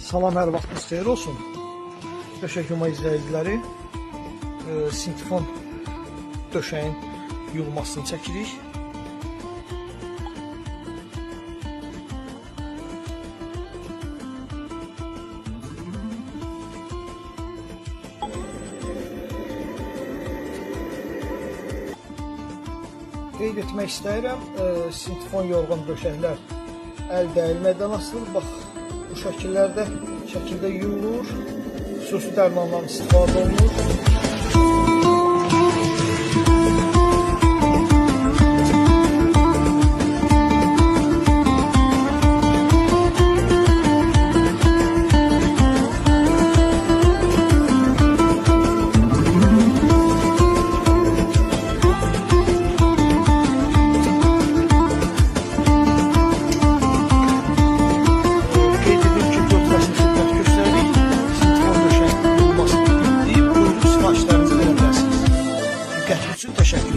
Salam, hər vaxtınız xeyir olsun. Döşək Yuma izləyiciləri, sintifon döşəyin yuyulmasını çəkirik. Qeyd etmək istəyirəm, sintifon yorğun döşəklər əl dəyilmədən asılır. Bax, bu şəkildə yuyulur, xüsusi dərmandan istifadə olunur. Teşekkür